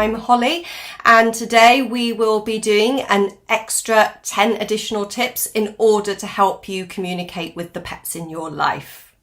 I'm Holly, and today we will be doing an extra 10 additional tips in order to help you communicate with the pets in your life.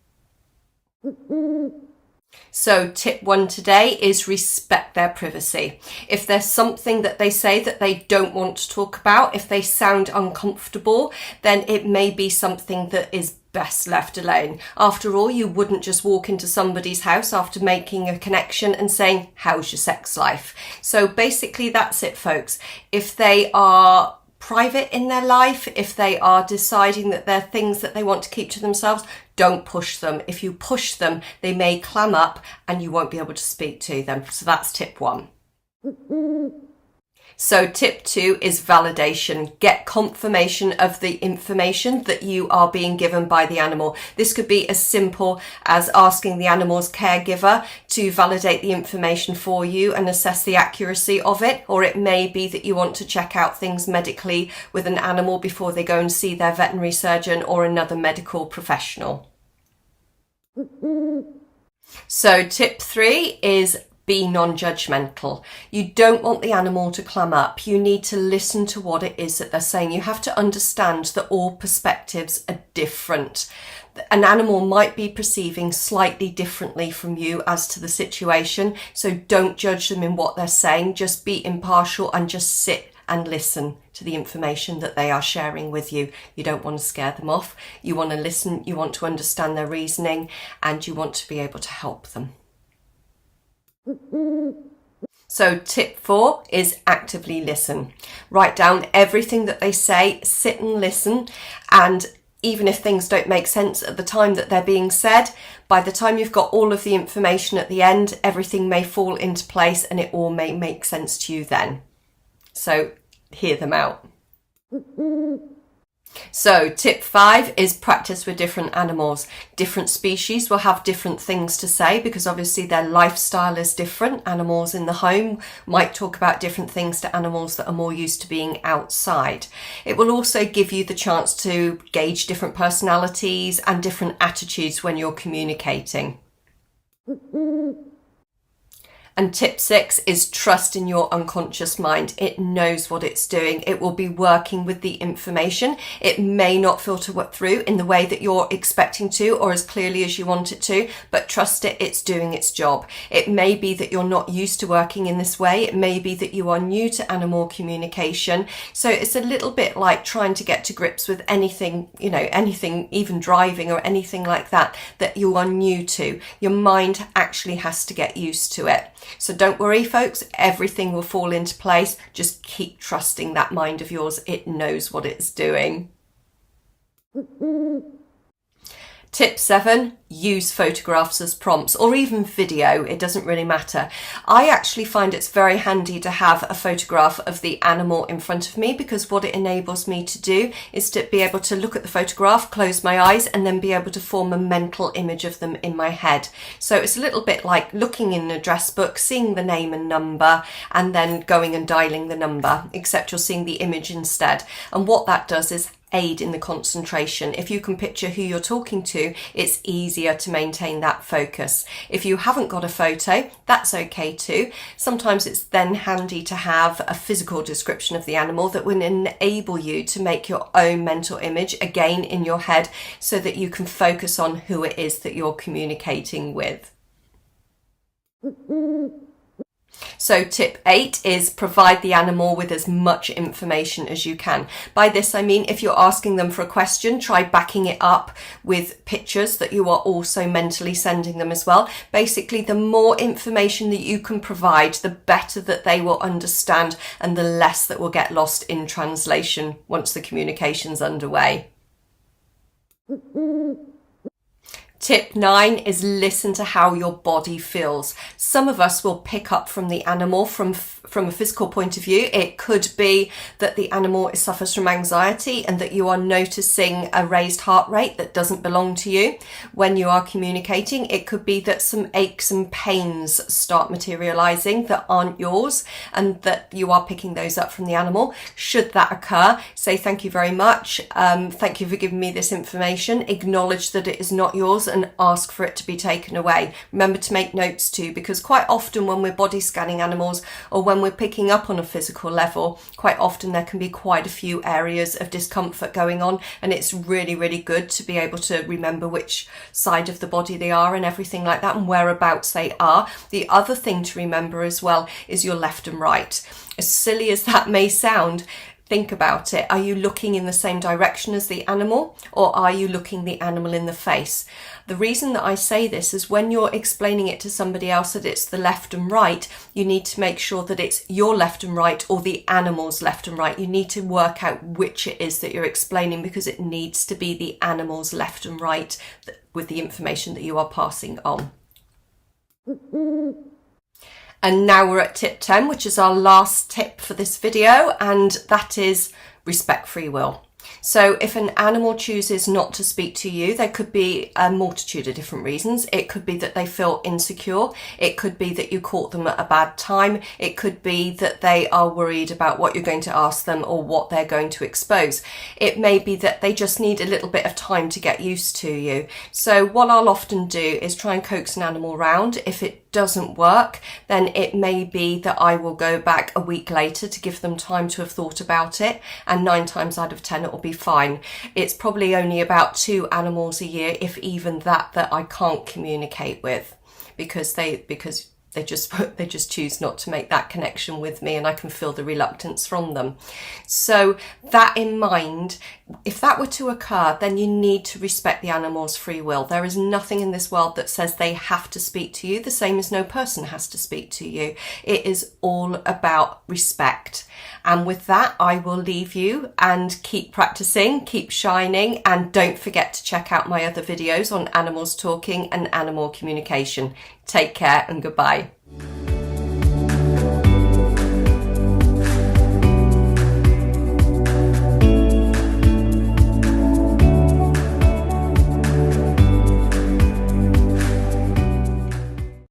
So tip 1 today is respect their privacy. If there's something that they say that they don't want to talk about, if they sound uncomfortable, then it may be something that is best left alone. After all, you wouldn't just walk into somebody's house after making a connection and saying, how's your sex life? So basically that's it, folks. If they are private in their life, if they are deciding that there are things that they want to keep to themselves, don't push them. If you push them, they may clam up and you won't be able to speak to them. So that's tip 1. So tip 2 is validation. Get confirmation of the information that you are being given by the animal. This could be as simple as asking the animal's caregiver to validate the information for you and assess the accuracy of it, or it may be that you want to check out things medically with an animal before they go and see their veterinary surgeon or another medical professional. So tip 3 is be non-judgmental. You don't want the animal to clam up. You need to listen to what it is that they're saying. You have to understand that all perspectives are different. An animal might be perceiving slightly differently from you as to the situation, so don't judge them in what they're saying. Just be impartial and just sit and listen to the information that they are sharing with you. You don't want to scare them off. You want to listen, you want to understand their reasoning, and you want to be able to help them. So tip 4 is actively listen. Write down everything that they say, sit and listen, and even if things don't make sense at the time that they're being said, by the time you've got all of the information at the end, everything may fall into place and it all may make sense to you then. So hear them out. So tip 5 is practice with different animals. Different species will have different things to say because obviously their lifestyle is different. Animals in the home might talk about different things to animals that are more used to being outside. It will also give you the chance to gauge different personalities and different attitudes when you're communicating. And tip 6 is trust in your unconscious mind. It knows what it's doing. It will be working with the information. It may not filter through in the way that you're expecting to or as clearly as you want it to, but trust it, it's doing its job. It may be that you're not used to working in this way. It may be that you are new to animal communication. So it's a little bit like trying to get to grips with anything, anything, even driving or anything like that you are new to. Your mind actually has to get used to it. So don't worry, folks, everything will fall into place. Just keep trusting that mind of yours. It knows what it's doing. Tip 7, use photographs as prompts or even video. It doesn't really matter. I actually find it's very handy to have a photograph of the animal in front of me because what it enables me to do is to be able to look at the photograph, close my eyes, and then be able to form a mental image of them in my head. So it's a little bit like looking in an address book, seeing the name and number, and then going and dialing the number, except you're seeing the image instead. And what that does is aid in the concentration. If you can picture who you're talking to, it's easier to maintain that focus. If you haven't got a photo, that's okay too. Sometimes it's then handy to have a physical description of the animal that will enable you to make your own mental image again in your head so that you can focus on who it is that you're communicating with. So tip 8 is provide the animal with as much information as you can. By this I mean if you're asking them for a question, try backing it up with pictures that you are also mentally sending them as well. Basically, the more information that you can provide, the better that they will understand and the less that will get lost in translation once the communication's underway. Tip 9 is listen to how your body feels. Some of us will pick up from the animal from a physical point of view. It could be that the animal suffers from anxiety and that you are noticing a raised heart rate that doesn't belong to you when you are communicating. It could be that some aches and pains start materializing that aren't yours and that you are picking those up from the animal. Should that occur, say thank you very much. Thank you for giving me this information. Acknowledge that it is not yours and and ask for it to be taken away. Remember to make notes too, because quite often when we're body scanning animals or when we're picking up on a physical level, quite often there can be quite a few areas of discomfort going on, and it's really, really good to be able to remember which side of the body they are and everything like that and whereabouts they are. The other thing to remember as well is your left and right. As silly as that may sound, think about it. Are you looking in the same direction as the animal, or are you looking the animal in the face? The reason that I say this is when you're explaining it to somebody else that it's the left and right, you need to make sure that it's your left and right or the animal's left and right. You need to work out which it is that you're explaining, because it needs to be the animal's left and right with the information that you are passing on. And now we're at tip 10, which is our last tip for this video, and that is respect free will. So if an animal chooses not to speak to you, there could be a multitude of different reasons. It could be that they feel insecure. It could be that you caught them at a bad time. It could be that they are worried about what you're going to ask them or what they're going to expose. It may be that they just need a little bit of time to get used to you. So what I'll often do is try and coax an animal round. If it doesn't work, then it may be that I will go back a week later to give them time to have thought about it, and 9 times out of 10 it will be fine. It's probably only about 2 animals a year, if even that I can't communicate with, because they just choose not to make that connection with me, and I can feel the reluctance from them. So that in mind, if that were to occur, then you need to respect the animal's free will. There is nothing in this world that says they have to speak to you, the same as no person has to speak to you. It is all about respect. And with that, I will leave you and keep practicing, keep shining, and don't forget to check out my other videos on animals talking and animal communication. Take care and goodbye.